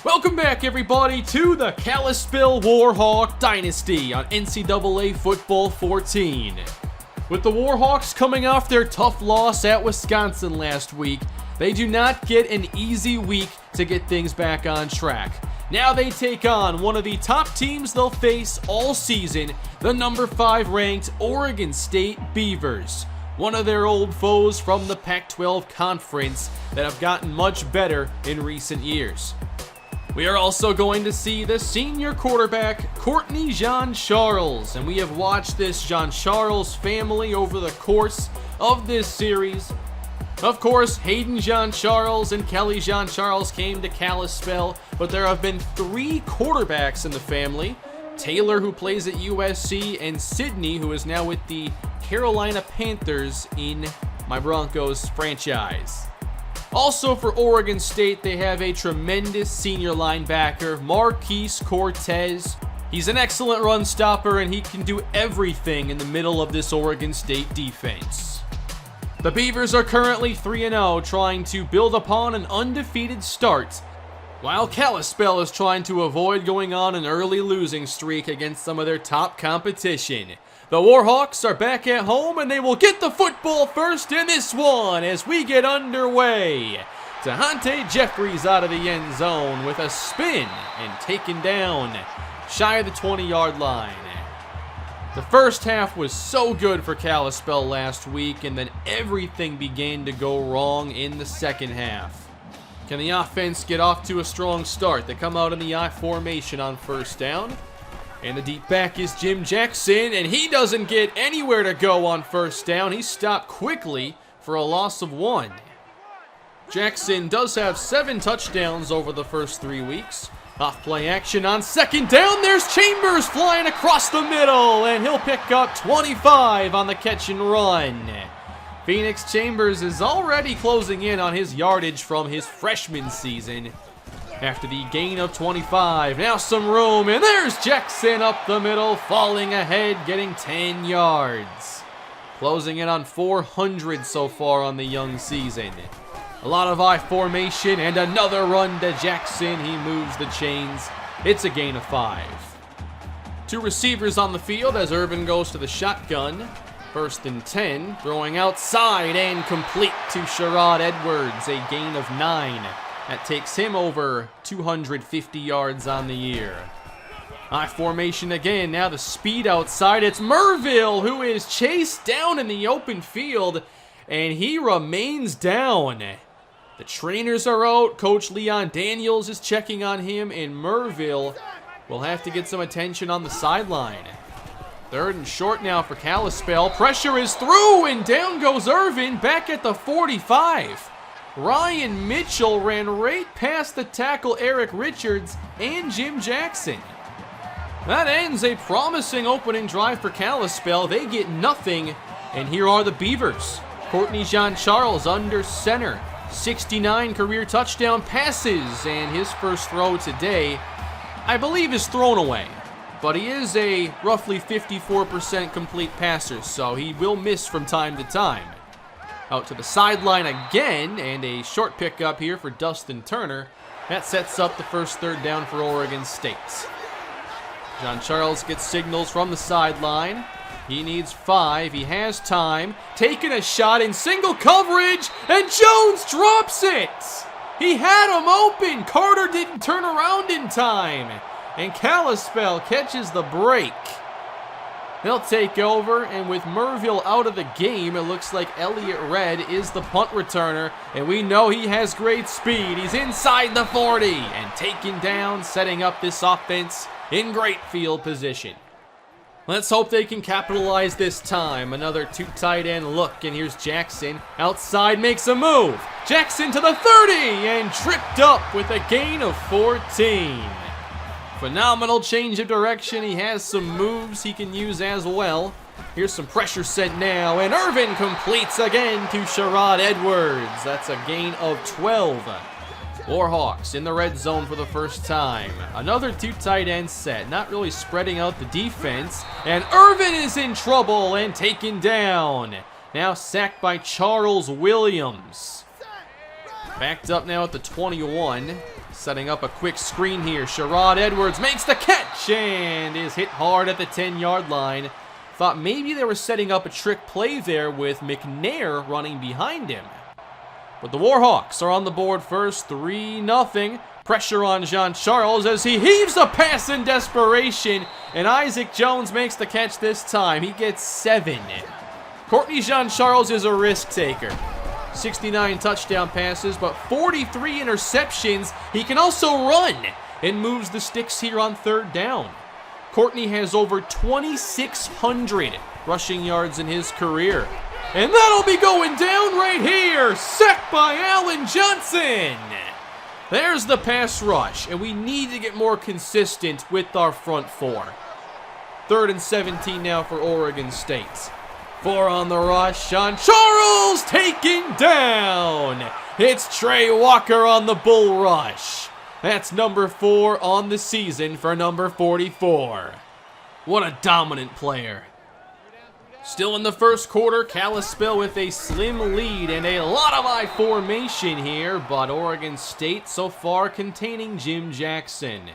Welcome back, everybody, to the Kalispell Warhawk Dynasty on NCAA Football 14. With the Warhawks coming off their tough loss at Wisconsin last week, they do not get an easy week to get things back on track. Now they take on one of the top teams they'll face all season, the number 5 ranked Oregon State Beavers, one of their old foes from the Pac-12 Conference that have gotten much better in recent years. We are also going to see the senior quarterback, Courtney Jean-Charles, and we have watched this Jean-Charles family over the course of this series. Of course, Hayden Jean-Charles and Kelly Jean-Charles came to Kalispell, but there have been 3 quarterbacks in the family. Taylor, who plays at USC, and Sydney, who is now with the Carolina Panthers in my Broncos franchise. Also for Oregon State, they have a tremendous senior linebacker, Marquise Cortez. He's an excellent run stopper, and he can do everything in the middle of this Oregon State defense. The Beavers are currently 3-0, trying to build upon an undefeated start, while Kalispell is trying to avoid going on an early losing streak against some of their top competition. The Warhawks are back at home, and they will get the football first in this one as we get underway. Tahante Jeffries out of the end zone with a spin and taken down shy of the 20-yard line. The first half was so good for Kalispell last week, and then everything began to go wrong in the second half. Can the offense get off to a strong start? They come out in the I formation on first down. And the deep back is Jim Jackson, and he doesn't get anywhere to go on first down. He's stopped quickly for a loss of 1. Jackson does have 7 touchdowns over the first 3 weeks. Off play action on second down. There's Chambers flying across the middle, and he'll pick up 25 on the catch and run. Phoenix Chambers is already closing in on his yardage from his freshman season. After the gain of 25, now some room, and there's Jackson up the middle, falling ahead, getting 10 yards. Closing in on 400 so far on the young season. A lot of I formation, and another run to Jackson. He moves the chains. It's a gain of 5. 2 receivers on the field as Irvin goes to the shotgun. First and 10, throwing outside and complete to Sherrod Edwards, a gain of 9. That takes him over 250 yards on the year. I formation again, now the speed outside. It's Merville who is chased down in the open field, and he remains down. The trainers are out. Coach Leon Daniels is checking on him, and Merville will have to get some attention on the sideline. 3rd and short now for Kalispell. Pressure is through, and down goes Irvin back at the 45. Ryan Mitchell ran right past the tackle Eric Richards and Jim Jackson. That ends a promising opening drive for Kalispell. They get nothing, and here are the Beavers. Courtney Jean-Charles under center. 69 career touchdown passes, and his first throw today, I believe, is thrown away. But he is a roughly 54% complete passer, so he will miss from time to time. Out to the sideline again, and a short pickup here for Dustin Turner. That sets up the first 3rd down for Oregon State. Jean-Charles gets signals from the sideline. He needs 5. He has time. Taking a shot in single coverage, and Jones drops it. He had him open. Carter didn't turn around in time, and Kalispell catches the break. They'll take over, and with Merville out of the game, it looks like Elliott Red is the punt returner, and we know he has great speed. He's inside the 40 and taken down, setting up this offense in great field position. Let's hope they can capitalize this time. Another 2 tight end look, and here's Jackson. Outside, makes a move. Jackson to the 30 and tripped up with a gain of 14. Phenomenal change of direction. He has some moves he can use as well. Here's some pressure set now, and Irvin completes again to Sherrod Edwards. That's a gain of 12. Warhawks in the red zone for the first time. Another 2 tight end set, not really spreading out the defense. And Irvin is in trouble and taken down. Now sacked by Charles Williams. Backed up now at the 21. Setting up a quick screen here. Sherrod Edwards makes the catch and is hit hard at the 10-yard line. Thought maybe they were setting up a trick play there with McNair running behind him. But the Warhawks are on the board first, 3-0. Pressure on Jean-Charles as he heaves a pass in desperation. And Isaac Jones makes the catch this time. He gets 7. Courtney Jean-Charles is a risk taker. 69 touchdown passes, but 43 interceptions. He can also run and moves the sticks here on 3rd down. Courtney has over 2,600 rushing yards in his career. And that'll be going down right here. Sacked by Allen Johnson. There's the pass rush, and we need to get more consistent with our front 4. 3rd and 17 now for Oregon State. 4 on the rush. Jean-Charles taking down. It's Trey Walker on the bull rush. That's number 4 on the season for number 44. What a dominant player. Still in the first quarter, Kalispell with a slim lead and a lot of I formation here, but Oregon State so far containing Jim Jackson.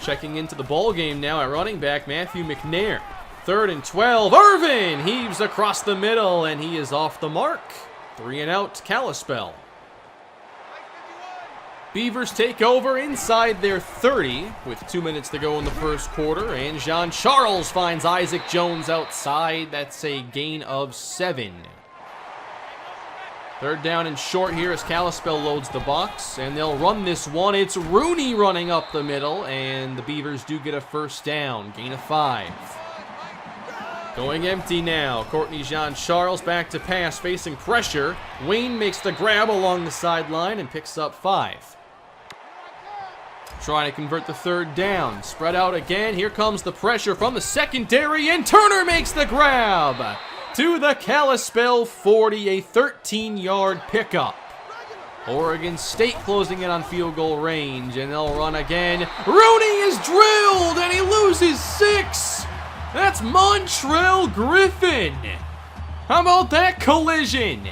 Checking into the ball game now at running back, Matthew McNair. 3rd and 12. Irvin heaves across the middle, and he is off the mark. 3 and out, Kalispell. Beavers take over inside their 30 with 2 minutes to go in the first quarter, and Jean-Charles finds Isaac Jones outside. That's a gain of 7. 3rd down and short here as Kalispell loads the box, and they'll run this one. It's Rooney running up the middle, and the Beavers do get a 1st down, gain of 5. Going empty now. Courtney Jean-Charles back to pass, facing pressure. Wayne makes the grab along the sideline and picks up 5. Trying to convert the 3rd down. Spread out again. Here comes the pressure from the secondary, and Turner makes the grab to the Kalispell 40, a 13-yard pickup. Oregon State closing in on field goal range, and they'll run again. Rooney is drilled, and he loses 6. That's Montrell Griffin. How about that collision?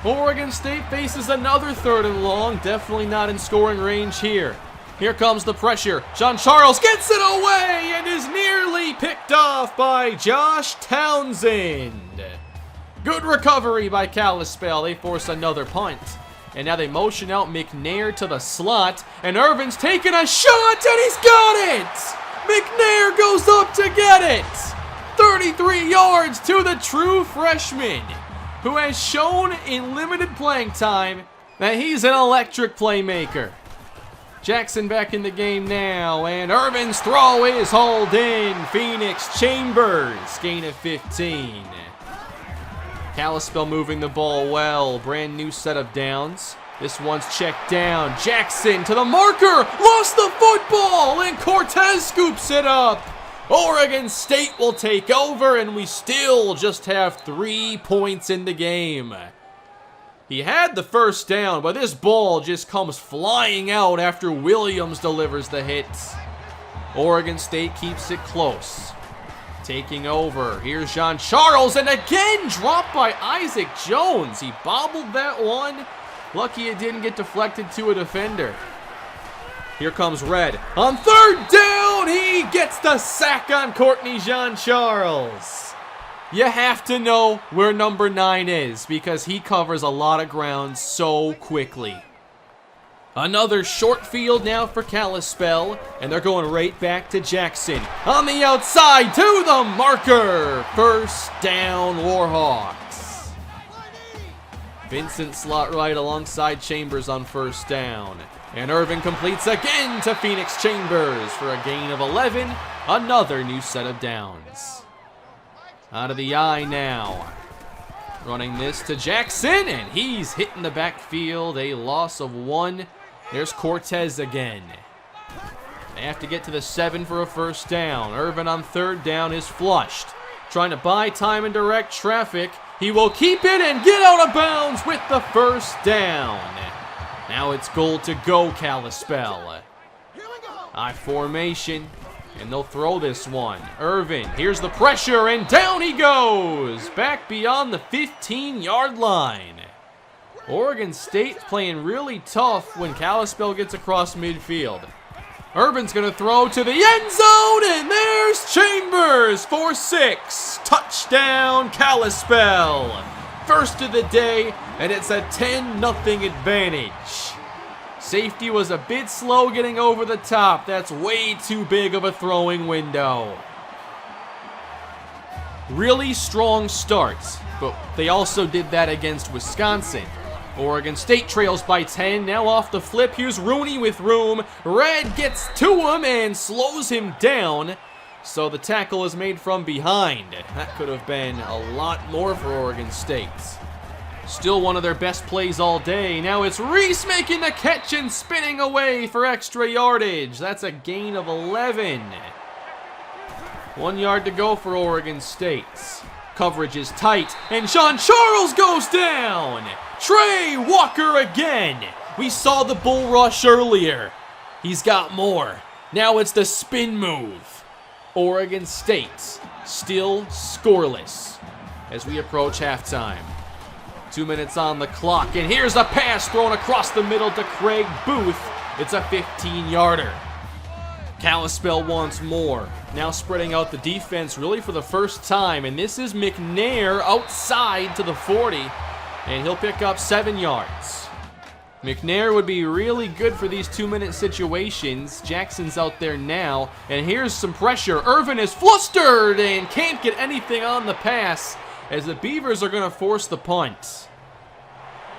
Oregon State faces another 3rd and long. Definitely not in scoring range here. Here comes the pressure. Jean-Charles gets it away and is nearly picked off by Josh Townsend. Good recovery by Kalispell. They force another punt. And now they motion out McNair to the slot. And Irvin's taking a shot, and he's got it! McNair goes up to get it! 33 yards to the true freshman, who has shown in limited playing time that he's an electric playmaker. Jackson back in the game now, and Irvin's throw is hauled in. Phoenix Chambers, gain of 15. Kalispell moving the ball well. Brand new set of downs. This one's checked down. Jackson to the marker. Lost the football, and Cortez scoops it up. Oregon State will take over, and we still just have 3 points in the game. He had the 1st down, but this ball just comes flying out after Williams delivers the hit. Oregon State keeps it close. Taking over. Here's Jean-Charles, and again dropped by Isaac Jones. He bobbled that one. Lucky it didn't get deflected to a defender. Here comes Red. On 3rd down, he gets the sack on Courtney Jean-Charles. You have to know where number 9 is because he covers a lot of ground so quickly. Another short field now for Kalispell, and they're going right back to Jackson. On the outside to the marker. 1st down, Warhawks. Vincent slot right alongside Chambers on 1st down. And Irvin completes again to Phoenix Chambers for a gain of 11. Another new set of downs. Out of the eye now. Running this to Jackson, and he's hitting the backfield. A loss of 1. There's Cortez again. They have to get to the 7 for a 1st down. Irvin on 3rd down is flushed. Trying to buy time and direct traffic. He will keep it and get out of bounds with the 1st down. Now it's goal to go, Kalispell. I formation, and they'll throw this one. Irvin, here's the pressure, and down he goes. Back beyond the 15-yard line. Oregon State playing really tough when Kalispell gets across midfield. Urban's going to throw to the end zone, and there's Chambers for 6. Touchdown, Kalispell. First of the day, and it's a 10-0 advantage. Safety was a bit slow getting over the top. That's way too big of a throwing window. Really strong starts, but they also did that against Wisconsin. Oregon State trails by 10, now off the flip. Here's Rooney with room. Red gets to him and slows him down. So the tackle is made from behind. That could have been a lot more for Oregon State. Still one of their best plays all day. Now it's Reese making the catch and spinning away for extra yardage. That's a gain of 11. 1 yard to go for Oregon State. Coverage is tight, and Sean Charles goes down. Trey Walker again. We saw the bull rush earlier. He's got more. Now it's the spin move. Oregon State still scoreless as we approach halftime. 2 minutes on the clock, and here's a pass thrown across the middle to Craig Booth. It's a 15-yarder. Kalispell wants more. Now spreading out the defense really for the first time, and this is McNair outside to the 40, and he'll pick up 7 yards. McNair would be really good for these 2-minute situations. Jackson's out there now, and here's some pressure. Irvin is flustered and can't get anything on the pass as the Beavers are going to force the punt.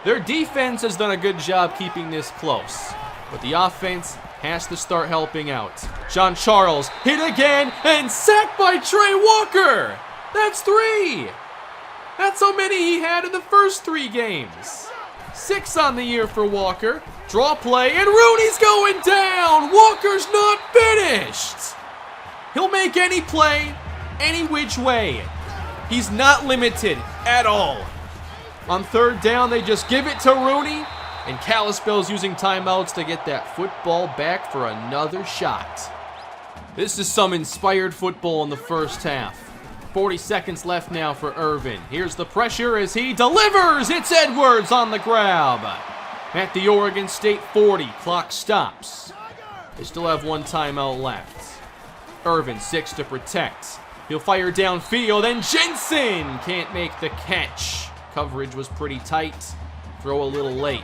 Their defense has done a good job keeping this close, but the offense has to start helping out. Sean Charles hit again and sacked by Trey Walker. That's 3. That's how many he had in the first 3 games. 6 on the year for Walker. Draw play, and Rooney's going down. Walker's not finished. He'll make any play, any which way. He's not limited at all. On 3rd down, they just give it to Rooney, and Kalispell's using timeouts to get that football back for another shot. This is some inspired football in the first half. 40 seconds left now for Irvin. Here's the pressure as he delivers. It's Edwards on the grab. At the Oregon State 40, clock stops. They still have 1 timeout left. Irvin 6 to protect. He'll fire downfield, and Jensen can't make the catch. Coverage was pretty tight. Throw a little late.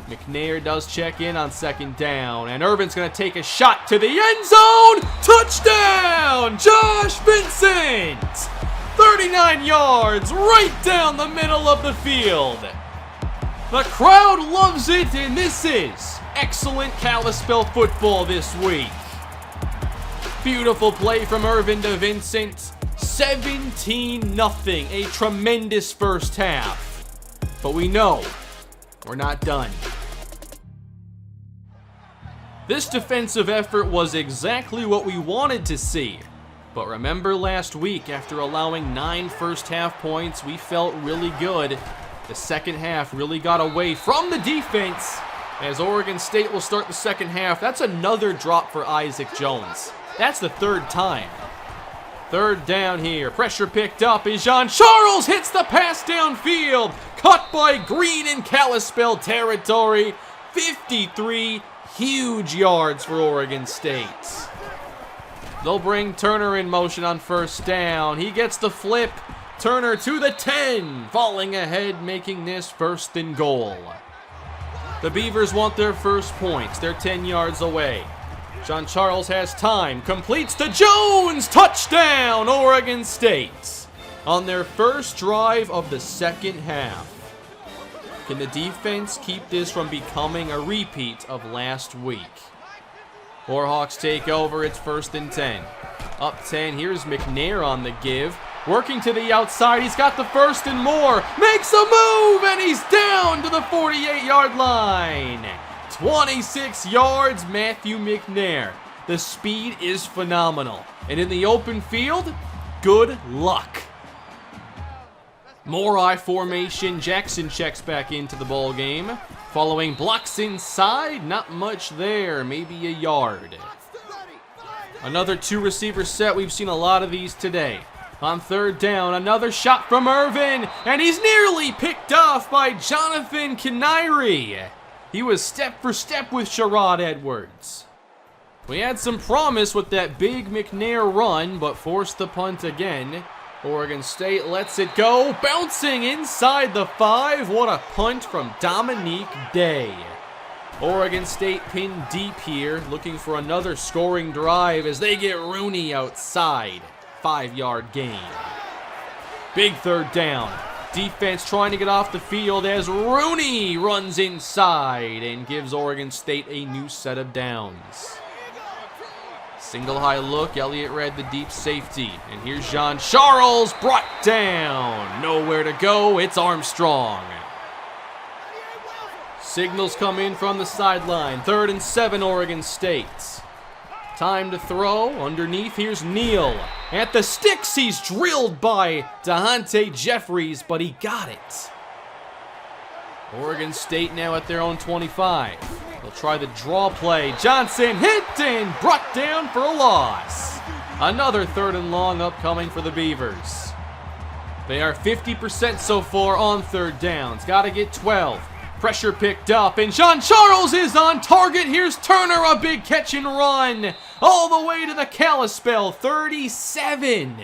McNair does check in on 2nd down, and Irvin's going to take a shot to the end zone. Touchdown, Josh Vincent! 39 yards right down the middle of the field. The crowd loves it, and this is excellent Kalispell football this week. Beautiful play from Irvin to Vincent. 17-0, a tremendous first half. But we know we're not done. This defensive effort was exactly what we wanted to see. But remember last week, after allowing 9 first half points, we felt really good. The second half really got away from the defense. As Oregon State will start the second half, that's another drop for Isaac Jones. That's the 3rd time. 3rd down here. Pressure picked up as Jean Charles hits the pass downfield. Caught by Green in Kalispell territory. 53 huge yards for Oregon State. They'll bring Turner in motion on 1st down. He gets the flip. Turner to the 10. Falling ahead, making this 1st and goal. The Beavers want their first points. They're 10 yards away. Jean Charles has time, completes to Jones, touchdown, Oregon State. On their first drive of the second half. Can the defense keep this from becoming a repeat of last week? Warhawks take over, it's 1st and 10. Up 10, here's McNair on the give. Working to the outside, he's got the 1st and more. Makes a move, and he's down to the 48-yard line. 26 yards, Matthew McNair. The speed is phenomenal. And in the open field, good luck. More I formation. Jackson checks back into the ball game. Following blocks inside, not much there, maybe a yard. Another 2 receiver set. We've seen a lot of these today. On third down, another shot from Irvin, and he's nearly picked off by Jonathan Kanairi. He was step for step with Sherrod Edwards. We had some promise with that big McNair run, but forced the punt again. Oregon State lets it go, bouncing inside the 5. What a punt from Dominique Day. Oregon State pinned deep here, looking for another scoring drive as they get Rooney outside. 5-yard gain. Big third down. Defense trying to get off the field as Rooney runs inside and gives Oregon State a new set of downs. Single high look, Elliott read the deep safety. And here's Jean Charles brought down. Nowhere to go, it's Armstrong. Signals come in from the sideline. 3rd and 7, Oregon State. Time to throw. Underneath, here's Neal. At the sticks, he's drilled by DeHante Jeffries, but he got it. Oregon State now at their own 25. They'll try the draw play. Johnson hit and brought down for a loss. Another 3rd and long upcoming for the Beavers. They are 50% so far on 3rd downs. Got to get 12. Pressure picked up, and Jean Charles is on target. Here's Turner, a big catch and run all the way to the Kalispell 37.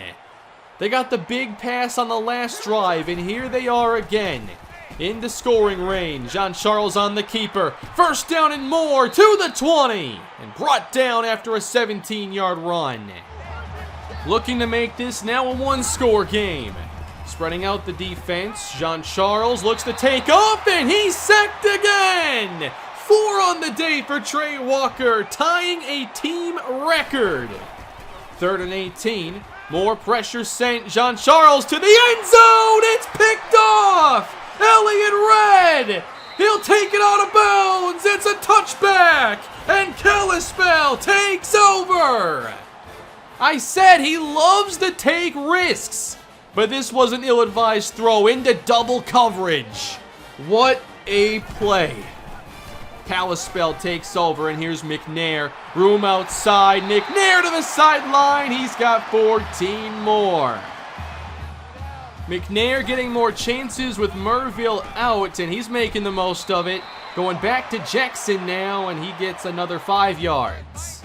They got the big pass on the last drive, and here they are again into scoring range. Jean Charles on the keeper. 1st down and more to the 20, and brought down after a 17-yard run. Looking to make this now a 1-score game. Spreading out the defense, Jean Charles looks to take off, and he's sacked again! 4 on the day for Trey Walker, tying a team record. 3rd and 18, more pressure sent. Jean Charles to the end zone, it's picked off! Elliott Red, he'll take it out of bounds, it's a touchback, and Kalispell takes over! I said he loves to take risks. But this was an ill-advised throw into double coverage. What a play. Kalispell takes over, and here's McNair. Room outside. McNair to the sideline. He's got 14 more. McNair getting more chances with Merville out, and he's making the most of it. Going back to Jackson now, and he gets another 5 yards.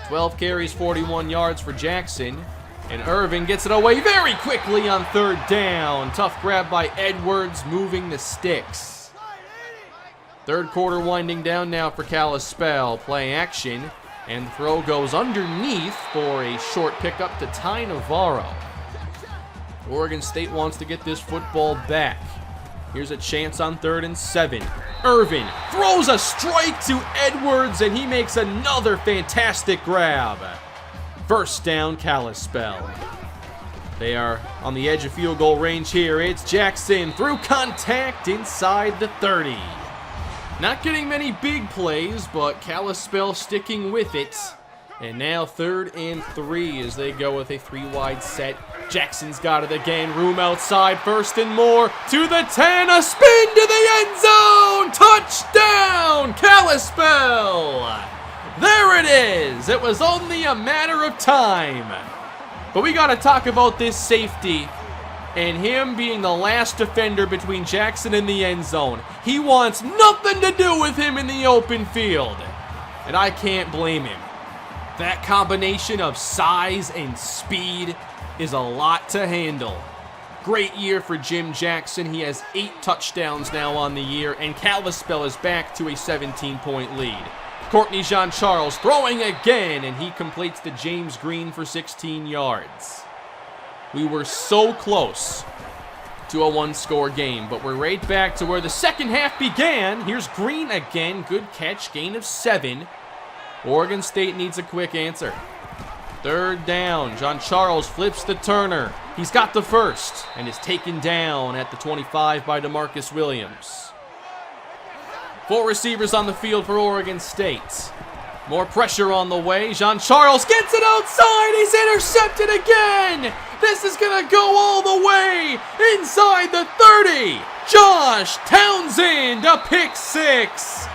12 carries, 41 yards for Jackson. And Irvin gets it away very quickly on 3rd down. Tough grab by Edwards, moving the sticks. 3rd quarter winding down now for Kalispell. Play action, and the throw goes underneath for a short pickup to Ty Navarro. Oregon State wants to get this football back. Here's a chance on 3rd and 7. Irvin throws a strike to Edwards, and he makes another fantastic grab. 1st down, Kalispell. They are on the edge of field goal range here. It's Jackson through contact inside the 30. Not getting many big plays, but Kalispell sticking with it. And now 3rd and 3 as they go with a 3-wide set. Jackson's got it again. Room outside. 1st and more to the 10. A spin to the end zone. Touchdown, Kalispell. There it is! It was only a matter of time. But we got to talk about this safety and him being the last defender between Jackson and the end zone. He wants nothing to do with him in the open field. And I can't blame him. That combination of size and speed is a lot to handle. Great year for Jim Jackson. He has 8 touchdowns now on the year, and Kalispell is back to a 17-point lead. Courtney Jean Charles throwing again, and he completes the James Green for 16 yards. We were so close to a 1-score game, but we're right back to where the second half began. Here's Green again. Good catch, gain of 7. Oregon State needs a quick answer. 3rd down. Jean Charles flips to Turner. He's got the 1st and is taken down at the 25 by DeMarcus Williams. 4 receivers on the field for Oregon State. More pressure on the way. Jean Charles gets it outside. He's intercepted again. This is going to go all the way inside the 30. Josh Townsend, a pick 6.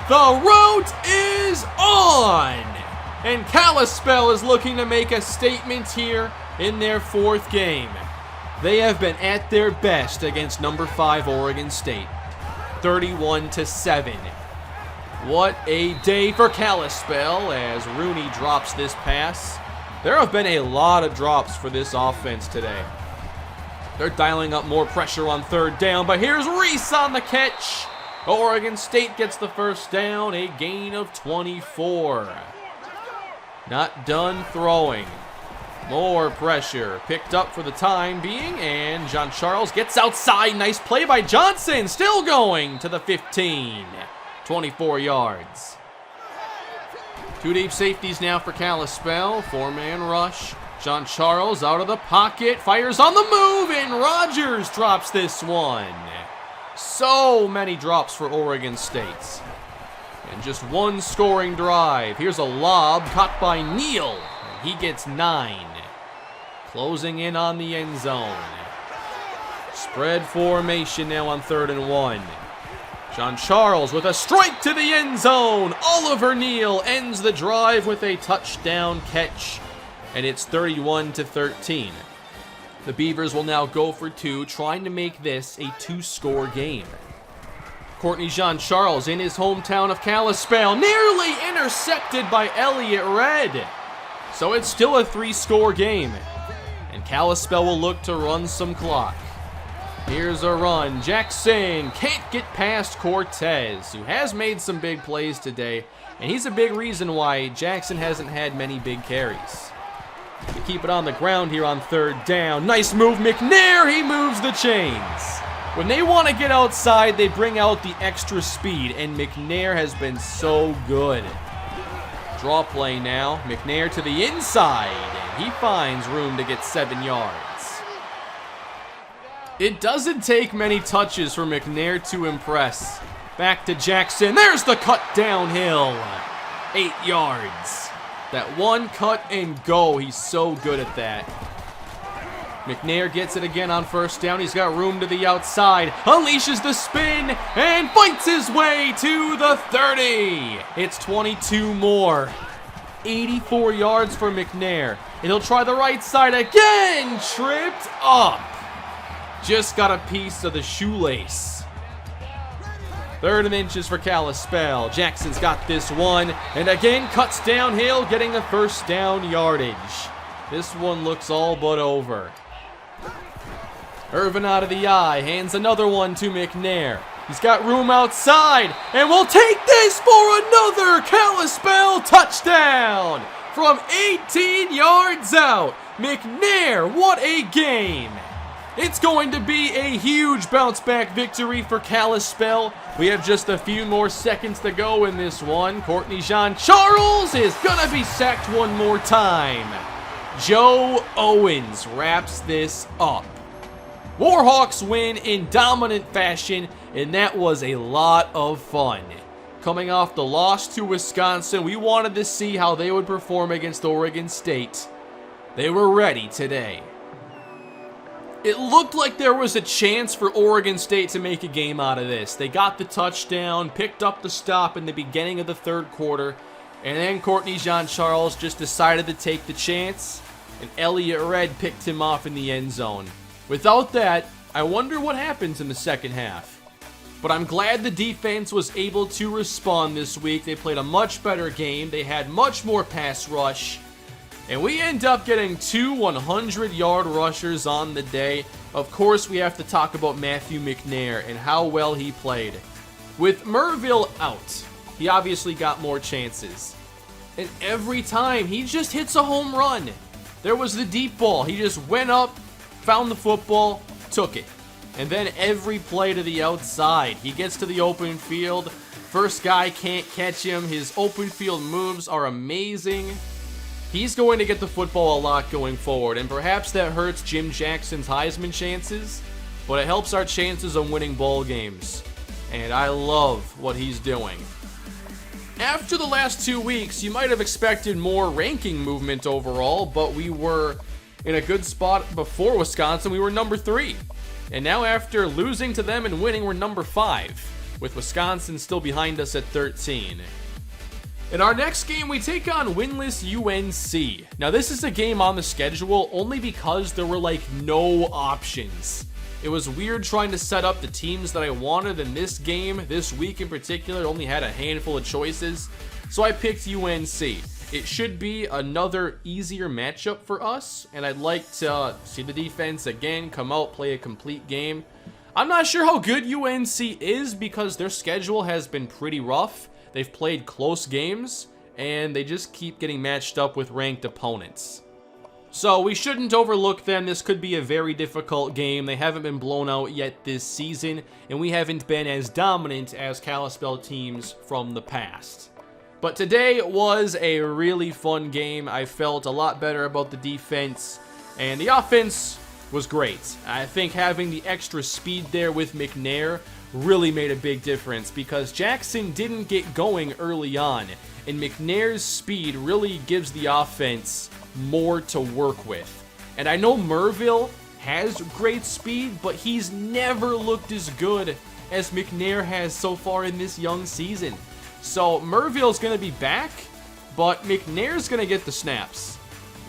The route is on. And Kalispell is looking to make a statement here in their 4th game. They have been at their best against number 5 Oregon State. 31-7. What a day for Kalispell as Rooney drops this pass. There have been a lot of drops for this offense today. They're dialing up more pressure on 3rd down, but here's Reese on the catch. Oregon State gets the first down, a gain of 24. Not done throwing. More pressure picked up for the time being, and John Charles gets outside. Nice play by Johnson, still going to the 15. 24 yards. 2 deep safeties now for Kalispell. 4-man rush. John Charles out of the pocket, fires on the move, and Rogers drops this one. So many drops for Oregon State. And just one scoring drive. Here's a lob caught by Neal, and he gets 9. Closing in on the end zone. Spread formation now on 3rd and 1. John Charles with a strike to the end zone. Oliver Neal ends the drive with a touchdown catch, and it's 31-13. The Beavers will now go for 2, trying to make this a 2-score game. Courtney John Charles in his hometown of Kalispell, nearly intercepted by Elliott Red. So it's still a 3-score game, and Kalispell will look to run some clock. Here's a run. Jackson can't get past Cortez, who has made some big plays today, and he's a big reason why Jackson hasn't had many big carries. To keep it on the ground here on 3rd down. Nice move, McNair. He moves the chains. When they want to get outside, they bring out the extra speed, and McNair has been so good. Draw play now. McNair to the inside, and he finds room to get 7 yards. It doesn't take many touches for McNair to impress. Back to Jackson. There's the cut downhill. 8 yards. That one cut and go. He's so good at that. McNair gets it again on 1st down. He's got room to the outside. Unleashes the spin and fights his way to the 30. It's 22 more. 84 yards for McNair. And he'll try the right side again. Tripped up. Just got a piece of the shoelace. 3rd and inches for Kalispell. Jackson's got this one, and again cuts downhill, getting the 1st down yardage. This one looks all but over. Irvin out of the eye, hands another one to McNair. He's got room outside, and we'll take this for another Kalispell touchdown from 18 yards out. McNair, what a game. It's going to be a huge bounce-back victory for Kalispell. We have just a few more seconds to go in this one. Courtney Jean Charles is going to be sacked one more time. Joe Owens wraps this up. Warhawks win in dominant fashion, and that was a lot of fun. Coming off the loss to Wisconsin, we wanted to see how they would perform against Oregon State. They were ready today. It looked like there was a chance for Oregon State to make a game out of this. They got the touchdown, picked up the stop in the beginning of the 3rd quarter, and then Courtney Jean Charles just decided to take the chance, and Elliott Red picked him off in the end zone. Without that, I wonder what happens in the 2nd half. But I'm glad the defense was able to respond this week. They played a much better game. They had much more pass rush. And we end up getting 2 100-yard rushers on the day. Of course, we have to talk about Matthew McNair and how well he played. With Merville out, he obviously got more chances. And every time, he just hits a home run. There was the deep ball. He just went up, found the football, took it. And then every play to the outside. He gets to the open field. First guy can't catch him. His open field moves are amazing. He's going to get the football a lot going forward, and perhaps that hurts Jim Jackson's Heisman chances, but it helps our chances of winning bowl games. And I love what he's doing. After the last 2 weeks, you might have expected more ranking movement overall, but we were in a good spot before Wisconsin. We were number 3. And now after losing to them and winning, we're number 5, with Wisconsin still behind us at 13. In our next game, we take on winless UNC. Now, this is a game on the schedule only because there were like no options. It was weird trying to set up the teams that I wanted in this game. This week in particular, only had a handful of choices, so I picked UNC. It should be another easier matchup for us, and I'd like to see the defense again come out, play a complete game. I'm not sure how good UNC is because their schedule has been pretty rough. They've played close games, and they just keep getting matched up with ranked opponents. So we shouldn't overlook them. This could be a very difficult game. They haven't been blown out yet this season, and we haven't been as dominant as Kalispell teams from the past. But today was a really fun game. I felt a lot better about the defense, and the offense was great. I think having the extra speed there with McNair really made a big difference because Jackson didn't get going early on, and McNair's speed really gives the offense more to work with. And I know Merville has great speed, but he's never looked as good as McNair has so far in this young season. So Merville's going to be back, but McNair's going to get the snaps.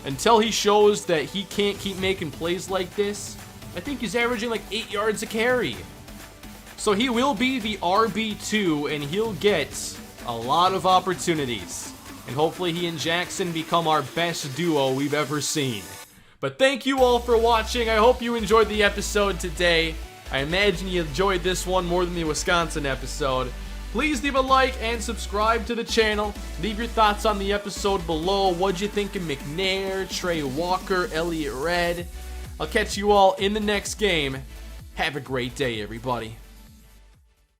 Until he shows that he can't keep making plays like this, I think he's averaging like 8 yards a carry. So he will be the RB2, and he'll get a lot of opportunities. And hopefully he and Jackson become our best duo we've ever seen. But thank you all for watching. I hope you enjoyed the episode today. I imagine you enjoyed this one more than the Wisconsin episode. Please leave a like and subscribe to the channel. Leave your thoughts on the episode below. What'd you think of McNair, Trey Walker, Elliott Red? I'll catch you all in the next game. Have a great day, everybody.